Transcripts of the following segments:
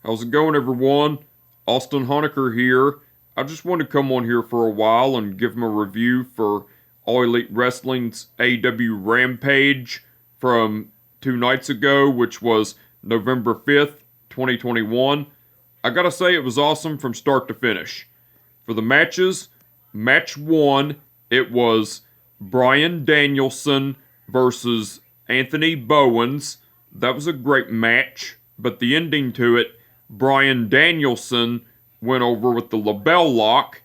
How's it going, everyone? Austin Honecker here. I just wanted to come on here for a while and give him a review for All Elite Wrestling's AEW Rampage from 2 nights ago, which was November 5th, 2021. I gotta say, it was awesome from start to finish. For the matches, match 1, it was Bryan Danielson versus Anthony Bowens. That was a great match, but the ending to it, Bryan Danielson went over with the label lock.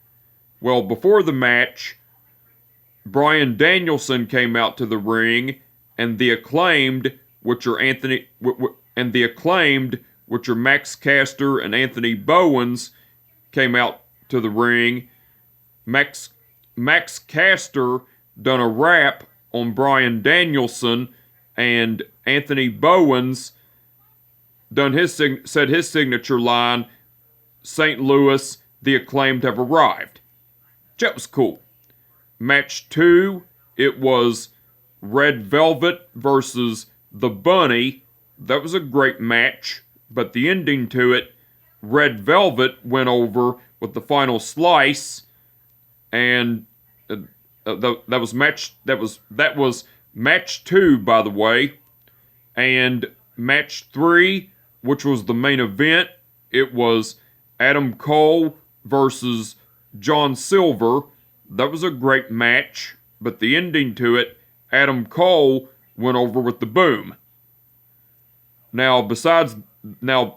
Well, before the match, Bryan Danielson came out to the ring, and the acclaimed, which are Max Caster and Anthony Bowens, came out to the ring. Max Caster done a rap on Bryan Danielson, and Anthony Bowens said his signature line, "St. Louis, the acclaimed have arrived." That was cool. Match 2, it was Red Velvet versus The Bunny. That was a great match, but the ending to it, Red Velvet went over with the final slice, and that was match 2, by the way. And match 3, which was the main event, it was Adam Cole versus John Silver. That was a great match, but the ending to it, Adam Cole went over with the boom. Now, besides the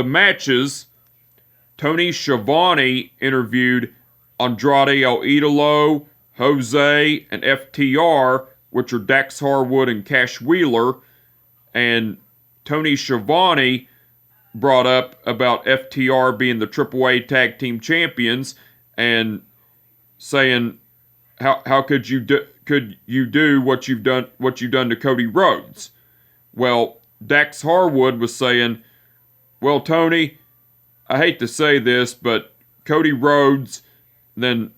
matches, Tony Schiavone interviewed Andrade El Idolo, Jose, and FTR, which are Dax Harwood and Cash Wheeler, and Tony Schiavone brought up about FTR being the AAA Tag Team Champions and saying, how could you do what you've done to Cody Rhodes? Well, Dax Harwood was saying, well, Tony, I hate to say this, but Cody Rhodes, then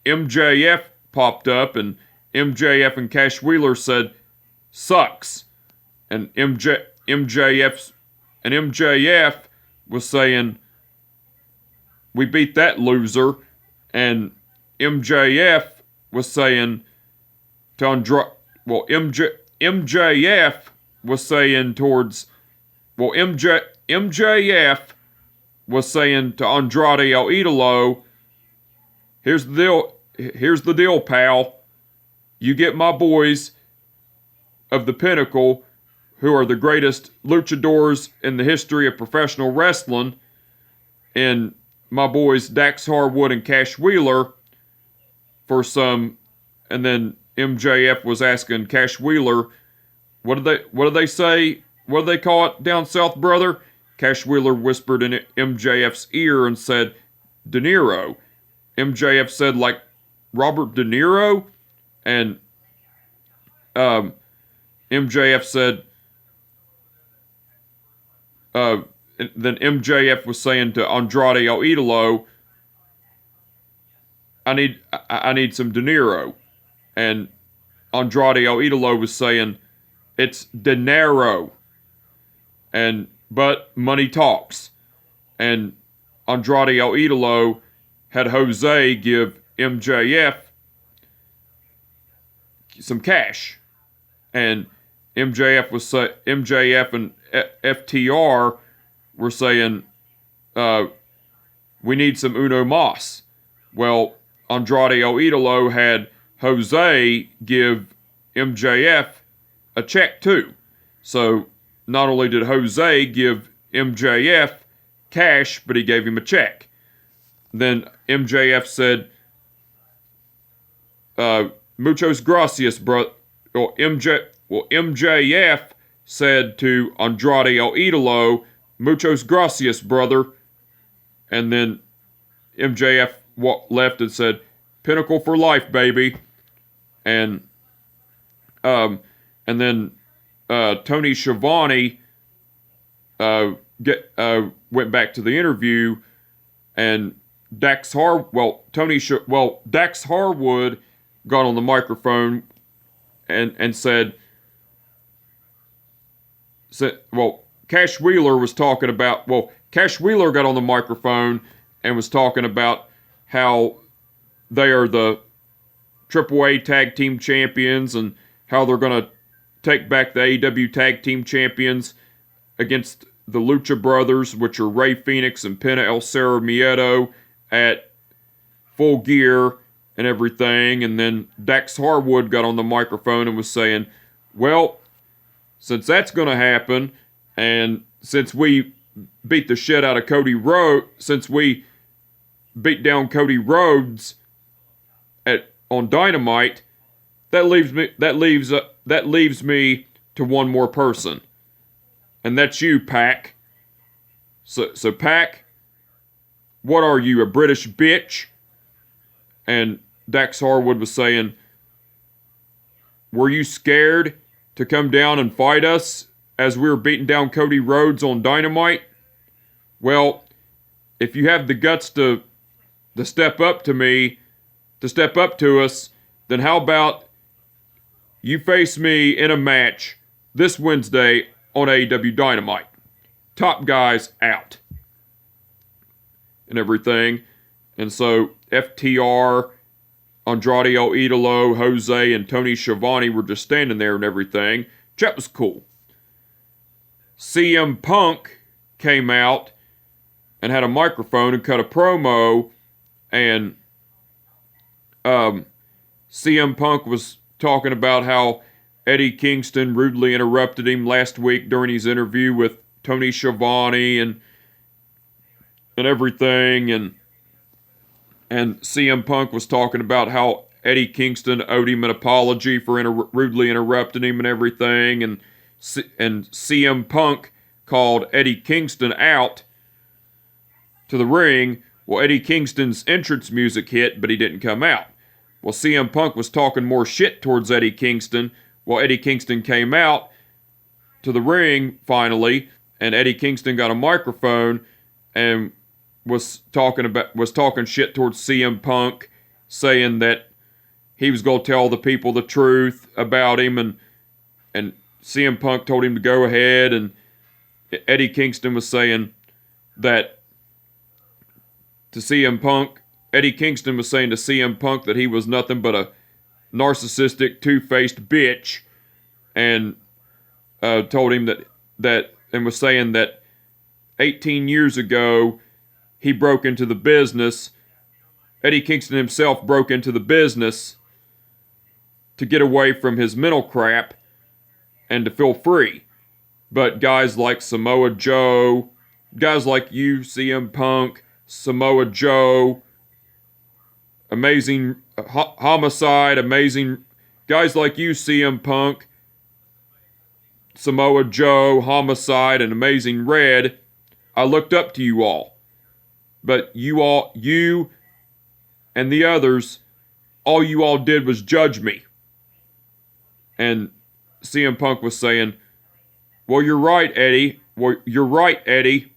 MJF popped up, and MJF and Cash Wheeler said, sucks. And MJF was saying, we beat that loser. And MJF was saying to MJF was saying to Andrade El Idolo, here's the deal, pal. You get my boys of the Pinnacle, who are the greatest luchadors in the history of professional wrestling, and my boys Dax Harwood and Cash Wheeler for some. And then MJF was asking Cash Wheeler, what do they say? What do they call it down south, brother? Cash Wheeler whispered in MJF's ear and said, De Niro. MJF said, like Robert De Niro? And MJF said, then MJF was saying to Andrade El Idolo, I need some De Niro. And Andrade El Idolo was saying, it's De Niro. But money talks. And Andrade El Idolo had Jose give MJF some cash. And MJF and FTR were saying, we need some Uno Mas. Well, Andrade El Idolo had Jose give MJF a check too. So not only did Jose give MJF cash, but he gave him a check. Then MJF said, muchos gracias, bro. MJF said to Andrade El Idolo, muchos gracias, brother. And then MJF left and said, Pinnacle for life, baby. And then Tony Schiavone went back to the interview, and Dax Harwood got on the microphone and said, Cash Wheeler was talking about, Cash Wheeler got on the microphone and was talking about how they are the AAA Tag Team Champions and how they're going to take back the AEW Tag Team Champions against the Lucha Brothers, which are Rey Fenix and Penta El Zero Miedo at Full Gear and everything. And then Dax Harwood got on the microphone and was saying, well, since that's going to happen, and since we beat the shit out of Cody Rhodes, since we beat down Cody Rhodes on Dynamite, that leaves me to one more person, and that's you, Pac. So Pac, what are you, a British bitch? And Dax Harwood was saying, were you scared to come down and fight us as we were beating down Cody Rhodes on Dynamite? Well, if you have the guts to step up to us, then how about you face me in a match this Wednesday on AEW Dynamite? Top guys out. And everything. And so FTR, Andrade El Idolo, Jose, and Tony Schiavone were just standing there and everything. That was cool. CM Punk came out and had a microphone and cut a promo, and CM Punk was talking about how Eddie Kingston rudely interrupted him last week during his interview with Tony Schiavone and everything, and CM Punk was talking about how Eddie Kingston owed him an apology for rudely interrupting him and everything, and CM Punk called Eddie Kingston out to the ring. Well, Eddie Kingston's entrance music hit, but he didn't come out. Well, CM Punk was talking more shit towards Eddie Kingston. Well, Eddie Kingston came out to the ring finally, and Eddie Kingston got a microphone and was talking shit towards CM Punk, saying that he was going to tell the people the truth about him, and CM Punk told him to go ahead, and Eddie Kingston was saying that to CM Punk, Eddie Kingston was saying to CM Punk that he was nothing but a narcissistic, two-faced bitch, and told him that and was saying that 18 years ago he broke into the business. Eddie Kingston himself broke into the business to get away from his mental crap and to feel free. But guys like Samoa Joe, guys like you, CM Punk, Samoa Joe, Amazing Homicide, amazing guys like you, CM Punk, Samoa Joe, Homicide, and Amazing Red, I looked up to you all. But you and the others, all you all did was judge me. And CM Punk was saying, well, you're right, Eddie. Well, you're right, Eddie.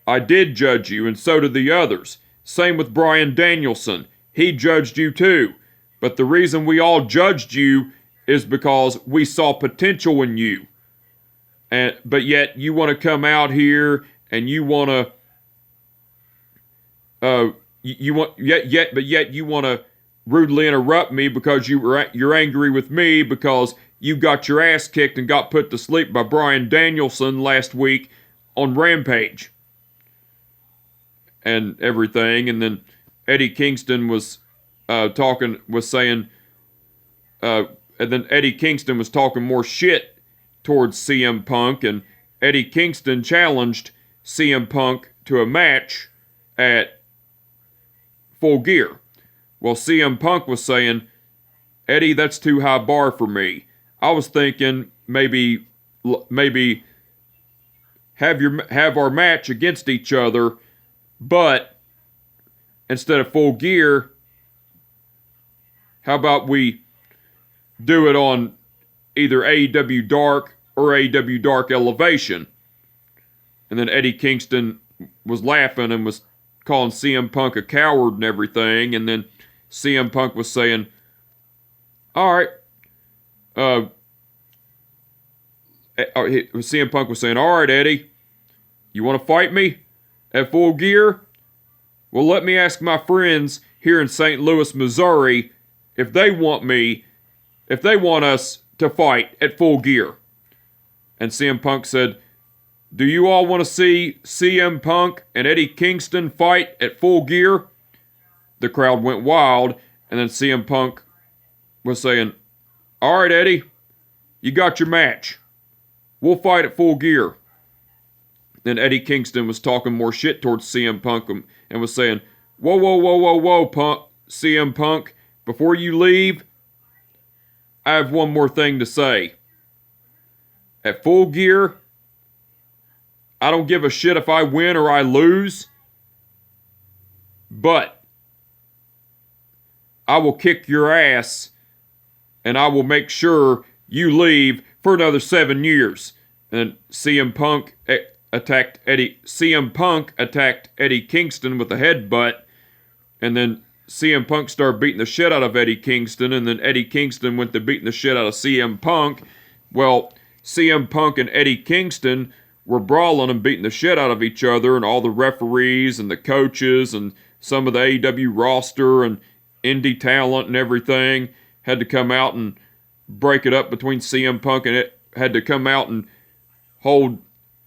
I did judge you, and so did the others. Same with Bryan Danielson. He judged you too. But the reason we all judged you is because we saw potential in you. But yet you want to come out here and you want to you want to rudely interrupt me because you're angry with me because you got your ass kicked and got put to sleep by Bryan Danielson last week on Rampage and everything. And then Eddie Kingston was saying, and then Eddie Kingston was talking more shit towards CM Punk, and Eddie Kingston challenged CM Punk to a match at Full Gear. Well, CM Punk was saying, Eddie, that's too high bar for me. I was thinking maybe have our match against each other, but instead of Full Gear, how about we do it on either AEW Dark or AEW Dark Elevation? And then Eddie Kingston was laughing and was calling CM Punk a coward and everything. And then CM Punk was saying, all right, CM Punk was saying, all right, Eddie, you want to fight me at Full Gear? Well, let me ask my friends here in St. Louis, Missouri, if they want us to fight at Full Gear. And CM Punk said, do you all want to see CM Punk and Eddie Kingston fight at Full Gear? The crowd went wild, and then CM Punk was saying, all right, Eddie, you got your match. We'll fight at Full Gear. Then Eddie Kingston was talking more shit towards CM Punk and was saying, whoa, Punk, CM Punk, before you leave, I have one more thing to say. At Full Gear, I don't give a shit if I win or I lose, but I will kick your ass and I will make sure you leave for another 7 years. And CM Punk attacked Eddie Kingston with a headbutt, and then CM Punk started beating the shit out of Eddie Kingston, and then Eddie Kingston went to beating the shit out of CM Punk. Well, CM Punk and Eddie Kingston were brawling and beating the shit out of each other, and all the referees and the coaches and some of the AEW roster and indie talent and everything had to come out and break it up between CM Punk, and it had to come out and hold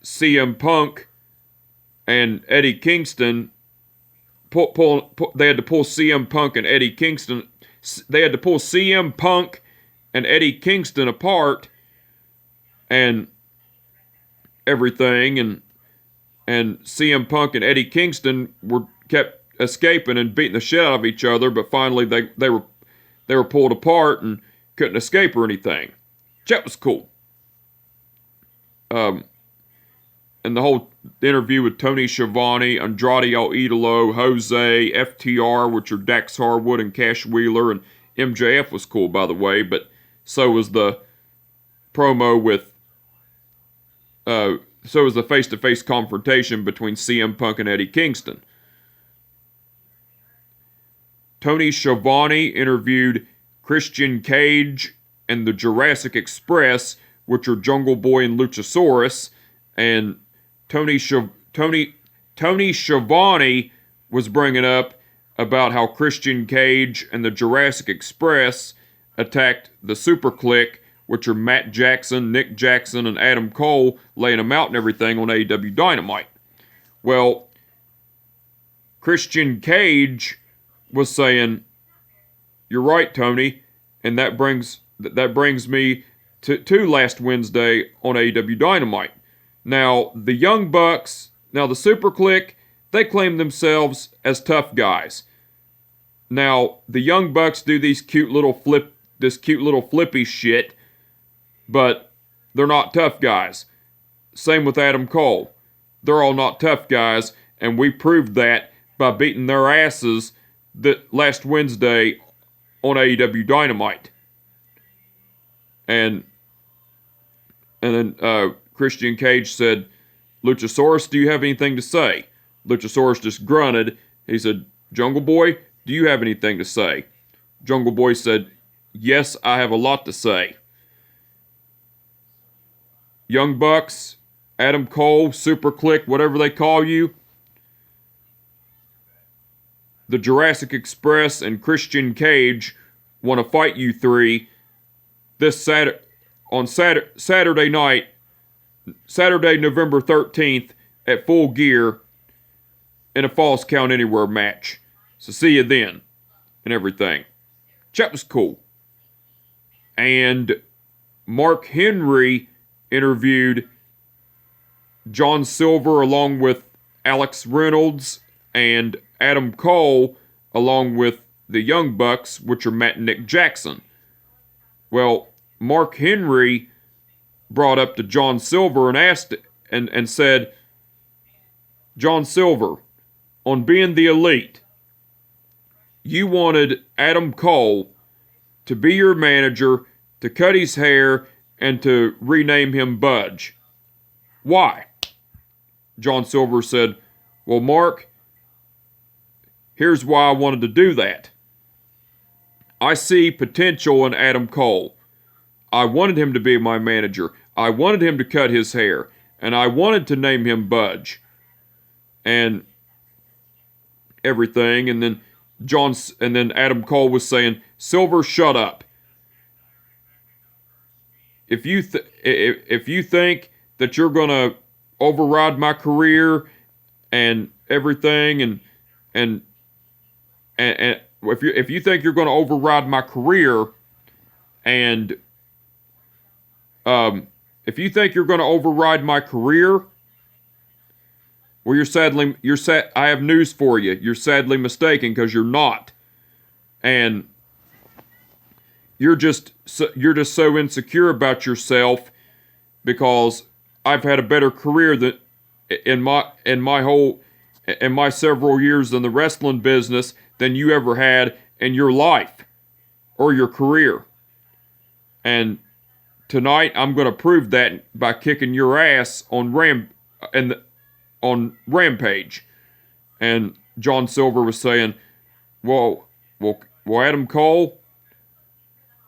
CM Punk and Eddie Kingston. They had to pull CM Punk and Eddie Kingston. They had to pull CM Punk and Eddie Kingston apart and everything, and CM Punk and Eddie Kingston kept escaping and beating the shit out of each other, but finally they were pulled apart and couldn't escape or anything. That was cool. And the whole interview with Tony Schiavone, Andrade El Idolo, Jose, FTR, which are Dax Harwood and Cash Wheeler, and MJF was cool, by the way, but so was the promo with, so was the face-to-face confrontation between CM Punk and Eddie Kingston. Tony Schiavone interviewed Christian Cage and the Jurassic Express, which are Jungle Boy and Luchasaurus, and Tony Schiavone was bringing up about how Christian Cage and the Jurassic Express attacked the Super Clique, which are Matt Jackson, Nick Jackson, and Adam Cole, laying them out and everything on AEW Dynamite. Well, Christian Cage was saying, "You're right, Tony," and that brings me to last Wednesday on AEW Dynamite. Now, the Young Bucks, the Super Clique, they claim themselves as tough guys. Now, the Young Bucks do this cute little flippy shit, but they're not tough guys. Same with Adam Cole. They're all not tough guys, and we proved that by beating their asses last Wednesday on AEW Dynamite. And then Christian Cage said, "Luchasaurus, do you have anything to say?" Luchasaurus just grunted. He said, "Jungle Boy, do you have anything to say?" Jungle Boy said, "Yes, I have a lot to say." Young Bucks, Adam Cole, Super Clique, whatever they call you, the Jurassic Express and Christian Cage want to fight you three this Saturday night, Saturday, November 13th at Full Gear in a Falls Count Anywhere match. So see you then and everything. That was cool. And Mark Henry interviewed John Silver along with Alex Reynolds and Adam Cole along with the Young Bucks, which are Matt and Nick Jackson. Well, Mark Henry brought up to John Silver and asked and said, "John Silver, on being the Elite, you wanted Adam Cole to be your manager, to cut his hair, and to rename him Budge. Why?" John Silver said, "Well, Mark, here's why I wanted to do that. I see potential in Adam Cole. I wanted him to be my manager. I wanted him to cut his hair, and I wanted to name him Budge, and everything. And then Adam Cole was saying, Silver, shut up. If you think that you're gonna override my career and everything, and if you think you're gonna override my career, and if you think you're gonna override my career, well, I have news for you. You're sadly mistaken, because you're not, and you're just so insecure about yourself, because I've had a better career than in my several years in the wrestling business than you ever had in your life or your career. And tonight I'm going to prove that by kicking your ass on Rampage. And John Silver was saying, well, Adam Cole,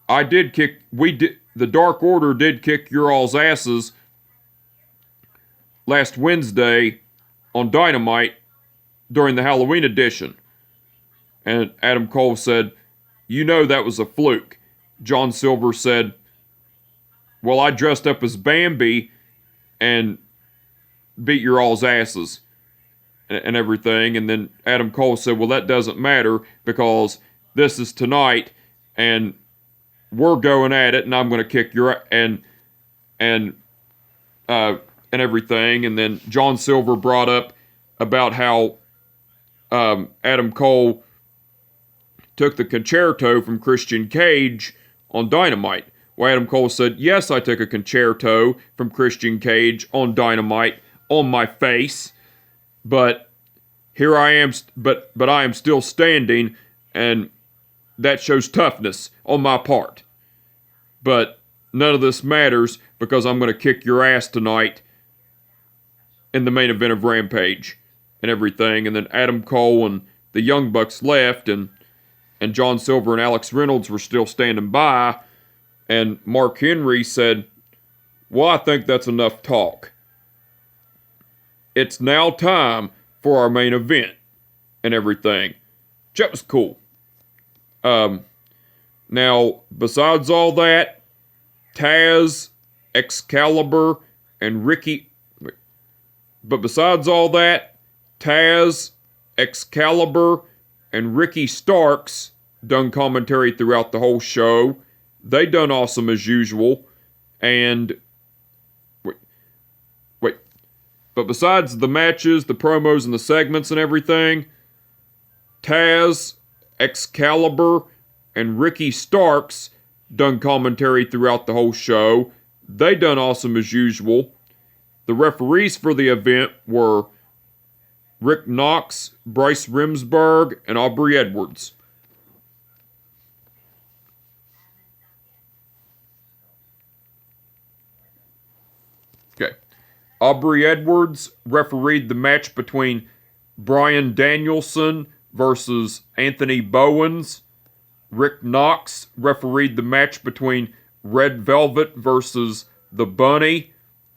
the Dark Order did kick your all's asses last Wednesday on Dynamite during the Halloween edition. And Adam Cole said, that was a fluke. John Silver said, well, I dressed up as Bambi and beat your all's asses and everything. And then Adam Cole said, well, that doesn't matter, because this is tonight and we're going at it, and I'm going to kick your and everything. And then John Silver brought up about how Adam Cole took the concerto from Christian Cage on Dynamite. Well, Adam Cole said, yes, I took a concerto from Christian Cage on Dynamite on my face, but here I am, but I am still standing, and that shows toughness on my part. But none of this matters, because I'm going to kick your ass tonight in the main event of Rampage and everything. And then Adam Cole and the Young Bucks left, and John Silver and Alex Reynolds were still standing by. And Mark Henry said, well, I think that's enough talk. It's now time for our main event and everything. That was cool. Now, besides all that, Taz, Excalibur, and Ricky... But besides all that, Taz, Excalibur, and Ricky Starks done commentary throughout the whole show. They done awesome as usual. And... Wait. But besides the matches, the promos, and the segments and everything, Taz, Excalibur, and Ricky Starks done commentary throughout the whole show. They done awesome as usual. The referees for the event were Rick Knox, Bryce Remsburg, and Aubrey Edwards. Okay. Aubrey Edwards refereed the match between Bryan Danielson versus Anthony Bowens. Rick Knox refereed the match between Red Velvet versus The Bunny.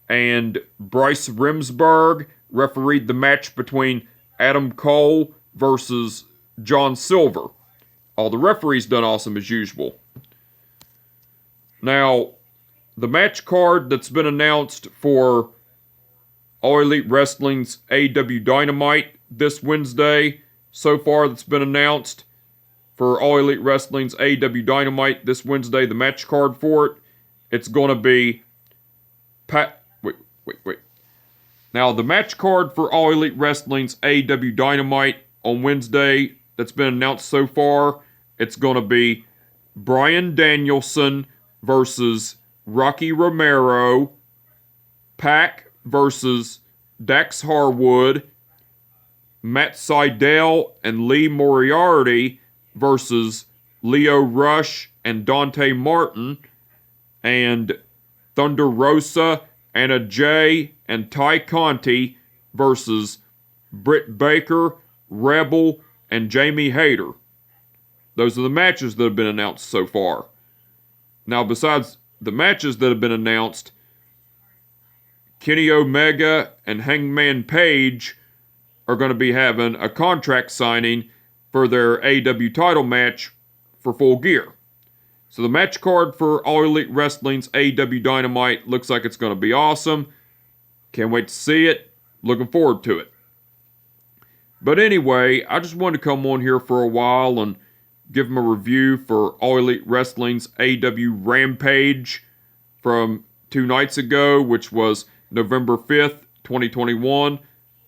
And Bryce Remsburg refereed the match between Adam Cole versus John Silver. All the referees done awesome as usual. Now, the match card that's been announced for All Elite Wrestling's AEW Dynamite this Wednesday, so far that's been announced for All Elite Wrestling's AEW Dynamite this Wednesday, the match card for it, it's going to be Wait. Now, the match card for All Elite Wrestling's AEW Dynamite on Wednesday that's been announced so far, it's going to be Bryan Danielson versus Rocky Romero, Pac versus Dax Harwood, Matt Sydal and Lee Moriarty versus Leo Rush and Dante Martin, and Thunder Rosa, Anna Jay, and Ty Conti versus Britt Baker, Rebel, and Jamie Hayter. Those are the matches that have been announced so far. Now, besides the matches that have been announced, Kenny Omega and Hangman Page are going to be having a contract signing for their AEW title match for Full Gear. So the match card for All Elite Wrestling's AEW Dynamite looks like it's going to be awesome. Can't wait to see it. Looking forward to it. But anyway, I just wanted to come on here for a while and give them a review for All Elite Wrestling's AEW Rampage from 2 nights ago, which was November 5th, 2021.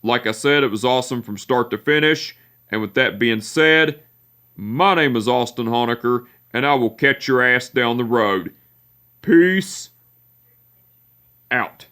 Like I said, it was awesome from start to finish. And with that being said, my name is Austin Honecker, and I will catch your ass down the road. Peace out.